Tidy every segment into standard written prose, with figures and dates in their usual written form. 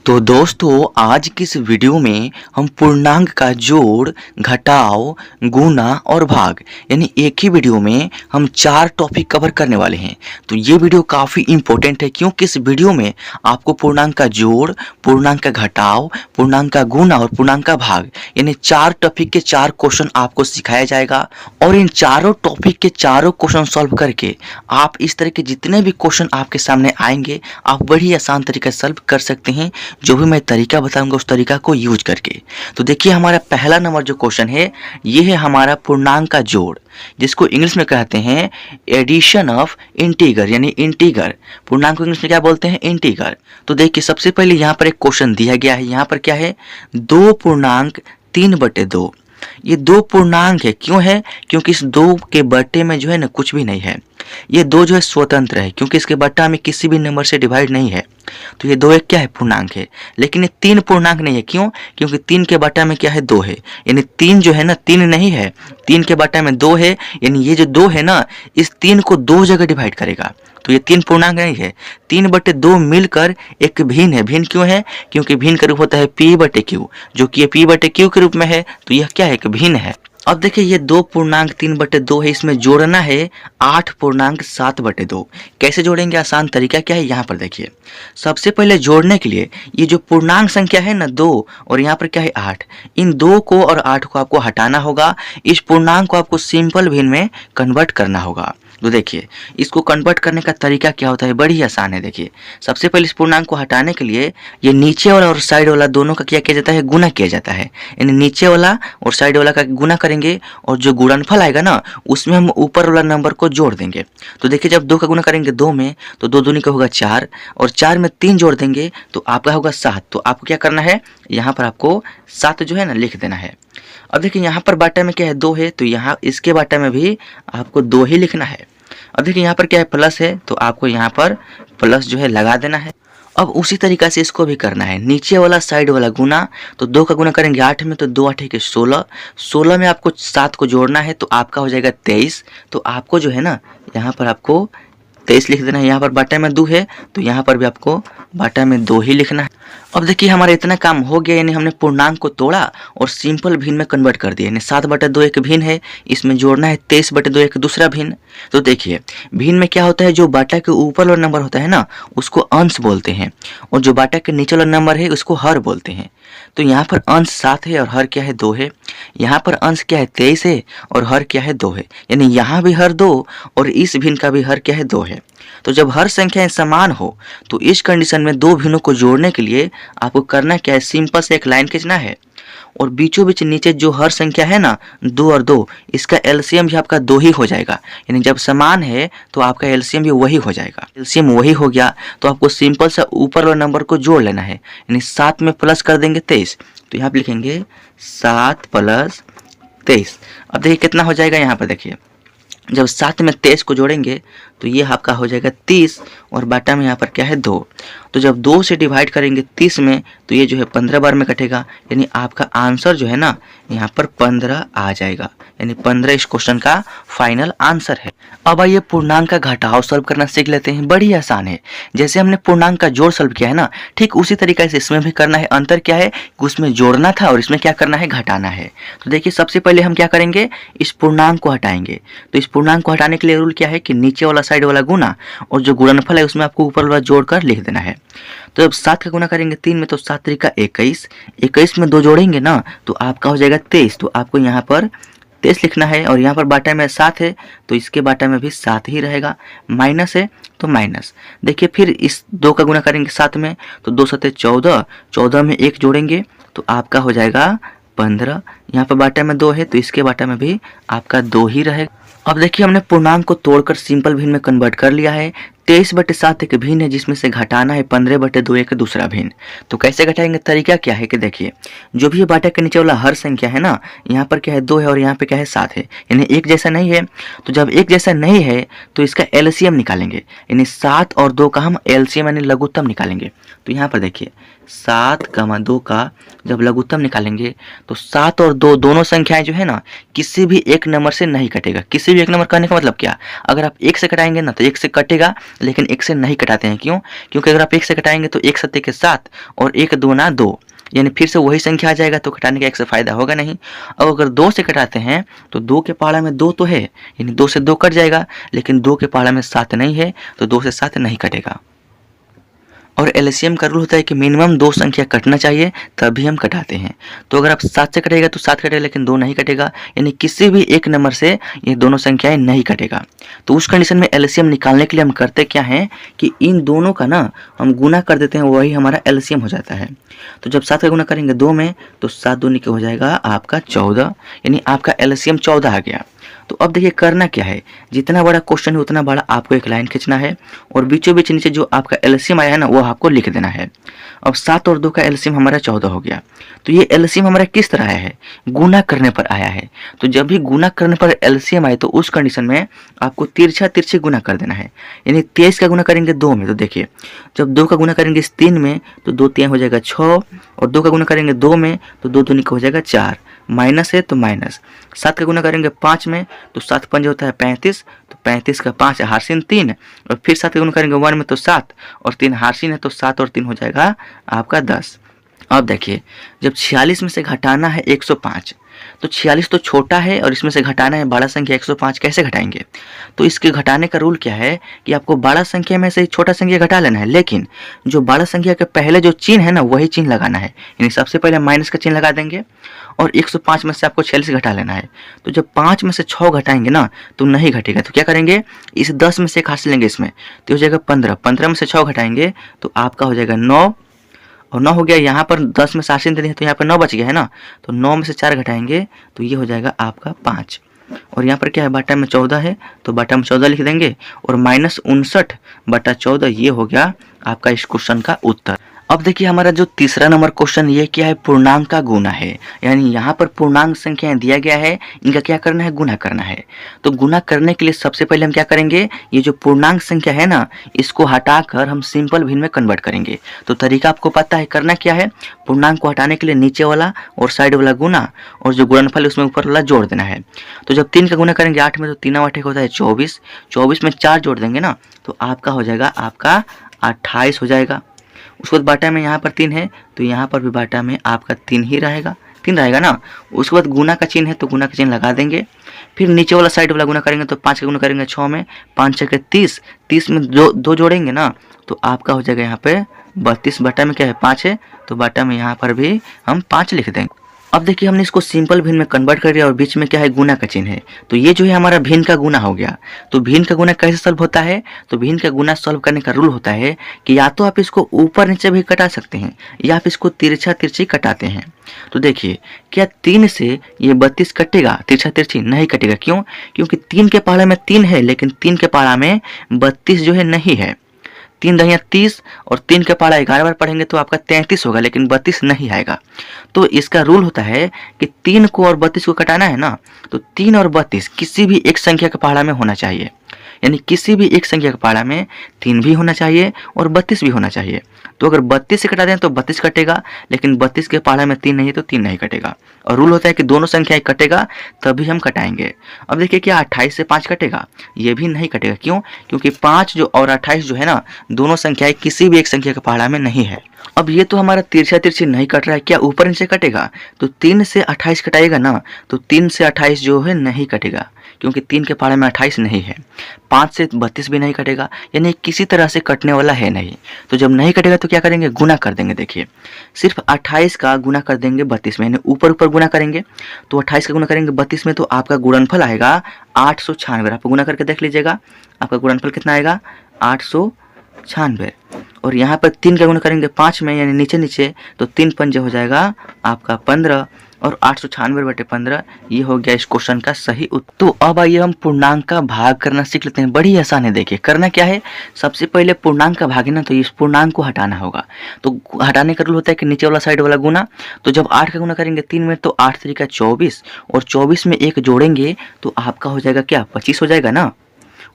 तो दोस्तों आज की इस वीडियो में हम पूर्णांक का जोड़, घटाव, गुणा और भाग यानी एक ही वीडियो में हम 4 टॉपिक कवर करने वाले हैं। तो ये वीडियो काफ़ी इंपॉर्टेंट है क्योंकि इस वीडियो में आपको पूर्णांक का जोड़, पूर्णांक का घटाव, पूर्णांक का गुणा और पूर्णांक का भाग यानी 4 टॉपिक के 4 क्वेश्चन आपको सिखाया जाएगा और इन चारों टॉपिक के चारों क्वेश्चन सॉल्व करके आप इस तरह के जितने भी क्वेश्चन आपके सामने आएंगे आप बड़ी आसान तरीके से सॉल्व कर सकते हैं। जो भी मैं तरीका बताऊंगा उस तरीका को यूज करके। तो देखिए हमारा पहला नंबर जो क्वेश्चन है ये है हमारा पूर्णांक का जोड़, जिसको इंग्लिश में कहते हैं एडिशन ऑफ इंटीगर यानी इंटीगर। पूर्णांक को इंग्लिश में क्या बोलते हैं? इंटीगर। तो देखिए सबसे पहले यहाँ पर एक क्वेश्चन दिया गया है। यहाँ पर क्या है? 2.3/2। ये 2 पूर्णांक है। क्यों है? क्योंकि इस 2 के बट्टे में जो है ना कुछ भी नहीं है। ये 2 जो है स्वतंत्र है क्योंकि इसके बट्टा में किसी भी नंबर से डिवाइड नहीं है। तो ये 2 एक क्या है? पूर्णांक है। लेकिन ये 3 पूर्णांक नहीं है। क्यों? क्योंकि 3 के बट्टा में क्या है? 2 है। यानी 3 जो है ना 3 नहीं है, 3 के बट्टा में 2 है। यानी ये जो 2 है ना इस 3 को 2 जगह डिवाइड करेगा। तो ये 3 पूर्णांक नहीं है। 3/2 मिलकर एक भिन्न है। भिन्न क्यों है? क्योंकि भिन्न का रूप होता है p/q, जो कि ये p/q के रूप में है। तो यह क्या है? एक भिन्न है। अब देखिए ये 2 पूर्णांक 3/2 है, इसमें जोड़ना है 8.7/2। कैसे जोड़ेंगे? आसान तरीका क्या है यहाँ पर देखिए। सबसे पहले जोड़ने के लिए ये जो पूर्णांक संख्या है ना 2 और यहाँ पर क्या है 8, इन 2 को और 8 को आपको हटाना होगा। इस पूर्णांक को आपको सिंपल भिन्न में कन्वर्ट करना होगा। तो देखिए इसको कन्वर्ट करने का तरीका क्या होता है? बड़ी आसान है। देखिए सबसे पहले इस पूर्णांक को हटाने के लिए ये नीचे वाला और साइड वाला दोनों का क्या किया जाता है? गुना किया जाता है। यानी नीचे वाला और साइड वाला का गुना करेंगे और जो गुणनफल आएगा ना उसमें हम ऊपर वाला नंबर को जोड़ देंगे। तो देखिए जब 2 का गुना करेंगे 2 में तो 2 दूनी का होगा 4 और 4 में 3 जोड़ देंगे तो आपका होगा 7। तो आपको क्या करना है? यहाँ पर आपको 7 जो है ना लिख देना है। अब देखिए यहाँ पर बाटा में क्या है? 2 है, तो यहाँ इसके बाटा में भी आपको 2 ही लिखना है। अब देखिए यहाँ पर क्या है? प्लस है, तो आपको यहाँ पर प्लस जो है लगा देना है। अब उसी तरीका से इसको भी करना है। नीचे वाला साइड वाला गुना, तो 2 का गुना करेंगे 8 में तो 2 8 के 16, 16 में आपको 7 को जोड़ना है तो आपका हो जाएगा 23। तो आपको जो है ना यहाँ पर आपको 23 लिख देना है। यहाँ पर बाटा में 2 है तो यहाँ पर भी आपको बाटा में 2 ही लिखना है। अब देखिए हमारा इतना काम हो गया, यानी हमने पूर्णांक को तोड़ा और सिंपल भिन्न में कन्वर्ट कर दिया। यानी 7/2 एक भिन्न है, इसमें जोड़ना है 23/2 एक दूसरा भिन्न। तो देखिए भिन्न में क्या होता है? जो बाटा के ऊपर वाला नंबर होता है ना उसको अंश बोलते हैं और जो बाटा के नीचे वाला नंबर है उसको हर बोलते हैं। तो यहाँ पर अंश 7 है और हर क्या है? 2 है। यहाँ पर अंश क्या है? 23 है और हर क्या है? 2 है। यानी यहाँ भी हर 2 और इस भिन्न का भी हर क्या है? 2 है। तो जब हर संख्याएं समान हो तो इस कंडीशन में 2 भिन्नों को जोड़ने के लिए आपको करना क्या है? सिंपल से एक लाइन खींचना है और बीचों बीच नीचे जो हर संख्या है ना 2 और 2, इसका एलसीएम भी आपका 2 ही हो जाएगा। यानी जब समान है तो आपका एलसीएम भी वही हो जाएगा। एलसीएम वही हो गया तो आपको सिंपल सा ऊपर वाला नंबर को जोड़ लेना है। यानी 7 में प्लस कर देंगे 23, तो यहाँ पे लिखेंगे 7 + 23। अब देखिए कितना हो जाएगा? यहाँ पर देखिए जब 7 में 23 को जोड़ेंगे तो ये आपका हो जाएगा 30 और बाटा में यहाँ पर क्या है? 2। तो जब 2 से डिवाइड करेंगे 30 में तो ये जो है 15 बार में कटेगा। यानी आपका आंसर जो है ना यहाँ पर 15 आ जाएगा। यानी 15 इस क्वेश्चन का फाइनल आंसर है। अब आइए पूर्णांक का घटाव सॉल्व करना सीख लेते हैं। बड़ी आसान है। जैसे हमने पूर्णांक का जोड़ सॉल्व किया है ना, ठीक उसी तरीके से इसमें भी करना है। अंतर क्या है कि उसमें जोड़ना था और इसमें क्या करना है? घटाना है। तो देखिए सबसे पहले हम क्या करेंगे? इस पूर्णांक को हटाएंगे। तो इस पूर्णांक को हटाने के लिए रूल क्या है कि नीचे वाला साइड वाला गुना और जो गुणनफल है उसमें आपको ऊपर वाला जोड़कर लिख देना है। तो जब 7 का गुना करेंगे 3 में तो 7 3 का 21, 21 में 2 जोड़ेंगे ना तो आपका हो जाएगा 23। तो आपको यहाँ पर 23 लिखना है और यहाँ पर बाटा में 7 है तो इसके बाटा में भी 7 ही रहेगा। माइनस है तो माइनस। देखिए फिर इस 2 का गुना करेंगे 7 में तो 2 7 14, 14 में 1 जोड़ेंगे तो आपका हो जाएगा 15। यहाँ पर बाटा में 2 है तो इसके बाटा में भी आपका 2 ही रहेगा। अब देखिए हमने पूर्णांक को तोड़कर सिंपल भिन्न में कन्वर्ट कर लिया है। 23/7 एक भिन्न है जिसमें से घटाना है 15/2 एक दूसरा भिन्न। तो कैसे घटाएंगे? तरीका क्या है कि देखिए जो भी ये बाटा के नीचे वाला हर संख्या है ना, यहाँ पर क्या है? 2 है और यहाँ पे क्या है? 7 है। यानी एक जैसा नहीं है। तो जब एक जैसा नहीं है तो इसका एलसीएम निकालेंगे। यानी 7 और 2 का हम एलसीएम यानी लघुत्तम निकालेंगे। तो यहाँ पर देखिए 7, 2 का जब लघुत्तम निकालेंगे तो 7 और 2 दोनों संख्याएं जो है ना किसी भी एक नंबर से नहीं कटेगा। किसी भी एक नंबर कहने का मतलब क्या? अगर आप 1 से कटाएंगे ना तो 1 से कटेगा, लेकिन 1 से नहीं कटाते हैं। क्यों? क्योंकि अगर आप 1 से कटाएंगे तो 1 7 के 7 और 1 दूना 2, यानी फिर से वही संख्या आ जाएगा, तो कटाने का 1 से फायदा होगा नहीं। और अगर 2 से कटाते हैं तो 2 के पहाड़ा में 2 तो है, यानी 2 से 2 कट जाएगा, लेकिन 2 के पहाड़ा में 7 नहीं है, तो 2 से 7 नहीं कटेगा। और एलसीएम का रूल होता है कि मिनिमम 2 संख्या कटना चाहिए तभी हम कटाते हैं। तो अगर आप 7 से कटेगा तो 7 कटेगा, लेकिन 2 नहीं कटेगा, यानी किसी भी एक नंबर से ये दोनों संख्याएं नहीं कटेगा। तो उस कंडीशन में एलसीएम निकालने के लिए हम करते क्या हैं कि इन दोनों का ना हम गुना कर देते हैं, वही हमारा एलसीएम हो जाता है। तो जब 7 का गुना करेंगे 2 में तो 7 दूनी के हो जाएगा आपका 14, यानी आपका एलसीएम 14 आ गया। तो अब देखिए करना क्या है, जितना बड़ा क्वेश्चन है उतना बड़ा आपको एक लाइन खींचना है और बीचों बीच नीचे जो आपका एलसीएम आया है ना वो आपको लिख देना है। अब 7 और 2 का एलसीएम हमारा 14 हो गया। तो ये एलसीएम हमारा किस तरह आया है? गुना करने पर आया है। तो जब भी गुना करने पर एलसीएम आए तो उस कंडीशन में आपको तिरछा तिरछे गुना कर देना है। यानी 23 का गुना करेंगे 2 में, तो देखिए जब 2 का गुना करेंगे इस 3 में तो 2 3 हो जाएगा 6, और 2 का गुना करेंगे 2 में तो 2 दूनी का हो जाएगा 4, माइनस है तो माइनस। 7 का गुना करेंगे 5 में तो 7 पंजे होता है 35, तो 35 का 5 हारसीन 3, और फिर 7 का गुना करेंगे 1 में तो 7 और 3 हारसीन है, तो 7 और 3 हो जाएगा आपका 10। अब देखिए जब 46 में से घटाना है 105, तो 46 तो छोटा है और इसमें से घटाना है बड़ा संख्या 105, कैसे घटाएंगे? तो इसके घटाने का रूल क्या है कि आपको बड़ा संख्या में से छोटा संख्या घटा लेना है, लेकिन जो बड़ा संख्या के पहले जो चिन्ह है ना वही चिन्ह लगाना है। यानी सबसे पहले माइनस का चिन्ह लगा देंगे और 105 में से आपको 46 घटा लेना है। तो जब 5 में से 6 घटाएंगे ना तो नहीं घटेगा, तो क्या करेंगे, इस 10 में से एक हासिल लेंगे इसमें, तो हो जाएगा 15, 15 में से 6 घटाएंगे तो आपका हो जाएगा 9, और 9 हो गया। यहाँ पर 10 में से 8 है तो यहाँ पर 9 बच गया है ना, तो 9 में से 4 घटाएंगे तो ये हो जाएगा आपका 5। और यहाँ पर क्या है, बाटा में 14 है तो बाटा में 14 लिख देंगे, और -59/14 ये हो गया आपका इस क्वेश्चन का उत्तर। अब देखिए हमारा जो तीसरा नंबर क्वेश्चन ये क्या है, पूर्णांक का गुना है। यानी यहाँ पर पूर्णांक संख्याएं दिया गया है, इनका क्या करना है, गुना करना है। तो गुना करने के लिए सबसे पहले हम क्या करेंगे, ये जो पूर्णांक संख्या है ना इसको हटाकर हम सिंपल भिन्न में कन्वर्ट करेंगे। तो तरीका आपको पता है, करना क्या है, पूर्णांक को हटाने के लिए नीचे वाला और साइड वाला गुना और जो गुणनफल उसमें ऊपर वाला जोड़ देना है। तो जब 3 का गुना करेंगे 8 में तो 3 8 होता है 24, 24 में 4 जोड़ देंगे ना तो आपका हो जाएगा आपका 28 हो जाएगा। उसके बाद बाटा में यहाँ पर 3 है तो यहाँ पर भी बाटा में आपका 3 ही रहेगा, 3 रहेगा ना। उसके बाद गुना का चिन्ह है तो गुना का चिन्ह लगा देंगे। फिर नीचे वाला साइड वाला गुना करेंगे तो 5 का गुना करेंगे 6 में, 5 6 के 30, 30 में 2 जोड़ेंगे ना तो आपका हो जाएगा यहाँ पे 32। बाटा में क्या है 5 है तो बाटा में यहाँ पर भी हम 5 लिख देंगे। अब देखिए हमने इसको सिंपल भिन्न में कन्वर्ट कर दिया और बीच में क्या है, गुना का चिन्ह है। तो ये जो है हमारा भिन्न का गुना हो गया। तो भिन्न का गुना कैसे सॉल्व होता है, तो भिन्न का गुना सॉल्व करने का रूल होता है कि या तो आप इसको ऊपर नीचे भी कटा सकते हैं या आप इसको तिरछा तिरछी कटाते हैं। तो देखिए क्या 3 से ये 32 कटेगा, तिरछा तिरछी नहीं कटेगा। क्यों? क्योंकि 3 के पहाड़ा में 3 है लेकिन 3 के पहाड़ा में 32 जो है नहीं है। 3 दहिया 30 और 3 के पहाड़ा 11 बार पढ़ेंगे तो आपका 33 होगा, लेकिन 32 नहीं आएगा। तो इसका रूल होता है कि 3 को और 32 को कटाना है ना तो 3 और 32 किसी भी एक संख्या के पहाड़ा में होना चाहिए। यानी किसी भी एक संख्या के पहाड़ा में 3 भी होना चाहिए और 32 भी होना चाहिए। तो अगर 32 से कटा दें तो 32 कटेगा, लेकिन 32 के पहाड़ा में 3 नहीं है तो 3 नहीं कटेगा। और रूल होता है कि दोनों संख्याएं कटेगा तभी हम कटाएंगे। अब देखिए क्या 28 से 5 कटेगा, ये भी नहीं कटेगा। क्यों? क्योंकि 5 जो और 28 जो है ना दोनों संख्याएं किसी भी एक संख्या के पहाड़ा में नहीं है। अब ये तो हमारा तिरछा तिरछी नहीं कट रहा है, क्या ऊपर नीचे कटेगा? तो 3 से 28 कटाएगा ना तो 3 से 28 जो है नहीं कटेगा, क्योंकि 3 के पहाड़े में 28 नहीं है। 5 से 32 भी नहीं कटेगा, यानी किसी तरह से कटने वाला है नहीं। तो जब नहीं कटेगा तो क्या करेंगे, गुना कर देंगे। देखिए सिर्फ 28 का गुना कर देंगे 32 में, यानी ऊपर ऊपर गुना करेंगे। तो 28 का गुना करेंगे 32 में तो आपका गुणनफल आएगा 896। आप गुना करके देख लीजिएगा आपका गुणनफल कितना आएगा, 896। और यहाँ पर 3 का गुना करेंगे 5 में, यानी नीचे नीचे तो 3 पंजे हो जाएगा आपका 15 और 896/15 ये हो गया इस क्वेश्चन का सही उत्तर। तो अब आइए हम पूर्णांक का भाग करना सीख लेते हैं। बड़ी आसान है। देखिए करना क्या है, सबसे पहले पूर्णांक का भाग है ना तो इस पूर्णांक को हटाना होगा। तो हटाने का रूल होता है कि नीचे वाला साइड वाला गुना। तो जब 8 का गुना करेंगे 3 में तो 8 3 का 24 और 24 में 1 जोड़ेंगे तो आपका हो जाएगा क्या, 25 हो जाएगा ना।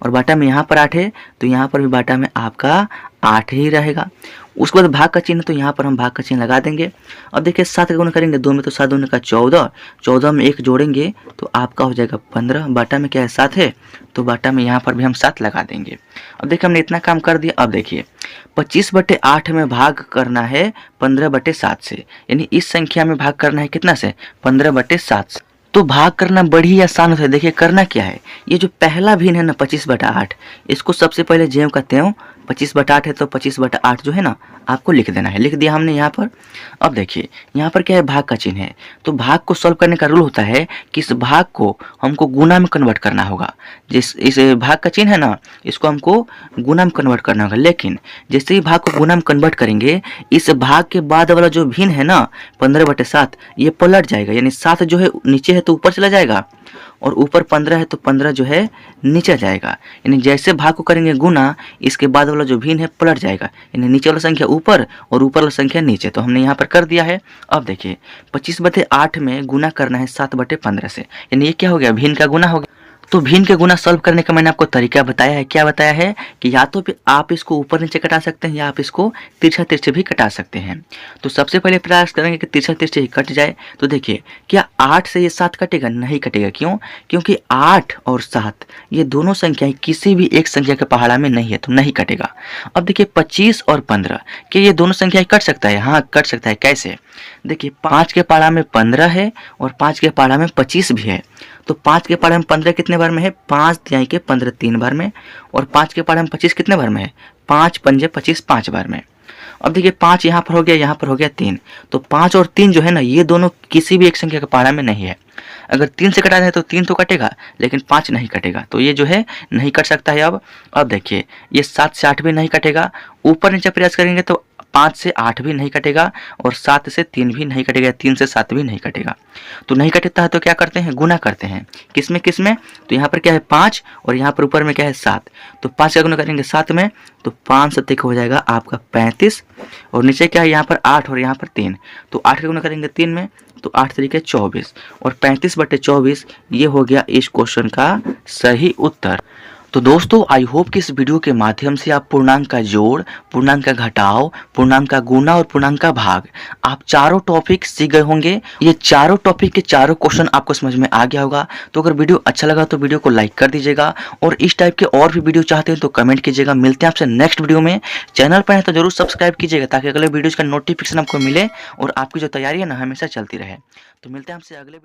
और बाटा में यहाँ पर 8 है तो यहाँ पर भी बाटा में आपका 8 ही रहेगा। उसके बाद भाग का चिन्ह, तो यहाँ पर हम भाग का चिन्ह लगा देंगे। अब देखिए 7 का गुना करेंगे 2 में, तो 7 दूनी का 14, 14 में 1 जोड़ेंगे तो आपका हो जाएगा 15, बाटा में क्या है 7 है, तो बाटा में यहाँ पर भी हम 7 लगा देंगे। अब देखिए हमने इतना काम कर दिया। अब देखिए 25/8 में भाग करना है 15/7 से, यानी इस संख्या में भाग करना है कितना से, 15/7 से। तो भाग करना बड़ी आसान होता है। देखिए करना क्या है, ये जो पहला भिन्न है ना 25/8, इसको सबसे पहले ज्यों का त्यों 25/8 है तो 25/8 जो है ना आपको लिख देना है। लिख दिया हमने यहाँ पर। अब देखिए यहाँ पर क्या है, भाग का चिन्ह है, तो भाग को सॉल्व करने का रूल होता है कि इस भाग को हमको गुना में कन्वर्ट करना होगा। इस भाग का चिन्ह है ना, इसको हमको गुना में कन्वर्ट करना होगा। लेकिन जैसे ही भाग को गुना में कन्वर्ट करेंगे, इस भाग के बाद वाला जो भिन्न है ना 15/7, ये पलट जाएगा, यानी 7 जो है नीचे है तो ऊपर चला जाएगा, और ऊपर 15 है तो 15 जो है नीचे जाएगा। यानी जैसे भाग को करेंगे गुना, इसके बाद वाला जो भिन्न है पलट जाएगा, यानी नीचे वाला संख्या ऊपर और ऊपर वाला संख्या नीचे। तो हमने यहाँ पर कर दिया है। अब देखिए 25/8 में गुना करना है 7/15 से, यानी ये क्या हो गया, भिन्न का गुना हो गया। तो भिन्न के गुना सॉल्व करने का मैंने आपको तरीका बताया है। क्या बताया है कि या तो आप इसको ऊपर नीचे कटा सकते हैं, या आप इसको तिरछा तिरछे भी कटा सकते हैं। तो सबसे पहले प्रयास करेंगे कि तिरछा तिरछे ही कट जाए। तो देखिए क्या 8 से ये 7 कटेगा, नहीं कटेगा। क्यों? क्योंकि 8 और 7 ये दोनों संख्याएं किसी भी एक संख्या के पहाड़ा में नहीं है, तो नहीं कटेगा। अब देखिए 25 और 15, क्या ये दोनों संख्याएं कट सकता है? हाँ कट सकता है। कैसे? देखिए 5 के पहाड़ा में 15 है और 5 के पहाड़ा में 25 भी है। तो 5 के पहाड़े में 15 कितने बार में है, 5 तिहाई के 15 3 बार में, और 5 के पहाड़े में 25 कितने बार में है, 5 पंजे 25 5 बार में। अब देखिए 5 यहाँ पर हो गया, यहाँ पर हो गया 3, तो 5 और 3 जो है ना ये दोनों किसी भी एक संख्या के पहाड़ा में नहीं है। अगर 3 से कटा जाए तो 3 तो कटेगा, लेकिन 5 नहीं कटेगा, तो ये जो है नहीं कट सकता है। अब देखिए ये 7 से 8 भी नहीं कटेगा। ऊपर नीचे प्रयास करेंगे तो 5 से 8 भी नहीं कटेगा, और 7 से 3 भी नहीं कटेगा, 3 से 7 भी नहीं कटेगा। तो नहीं कटता है तो क्या करते हैं, गुना करते हैं। किसमें किसमें? तो यहाँ पर क्या है 5, और यहाँ पर ऊपर में क्या है 7, तो 5 का गुना करेंगे 7 में, तो 5 7 हो जाएगा आपका 35, और नीचे क्या है यहाँ पर 8 और यहाँ पर 3, तो 8 का गुना करेंगे 3 में, तो 8 तरीके 24, और 35/24 ये हो गया इस क्वेश्चन का सही उत्तर। तो दोस्तों आई होप कि इस वीडियो के माध्यम से आप पूर्णांक का जोड़, पूर्णांक का घटाव, पूर्णांक का गुना और पूर्णांक का भाग, आप चारों टॉपिक सीख गए होंगे। ये चारों टॉपिक के चारों क्वेश्चन आपको समझ में आ गया होगा। तो अगर वीडियो अच्छा लगा तो वीडियो को लाइक कर दीजिएगा, और इस टाइप के और भी वीडियो चाहते हैं तो कमेंट कीजिएगा। मिलते हैं आपसे नेक्स्ट वीडियो में। चैनल पर है तो जरूर सब्सक्राइब कीजिएगा, ताकि अगले वीडियोज का नोटिफिकेशन आपको मिले और आपकी जो तैयारी है ना हमेशा चलती रहे। तो मिलते हैं आपसे अगले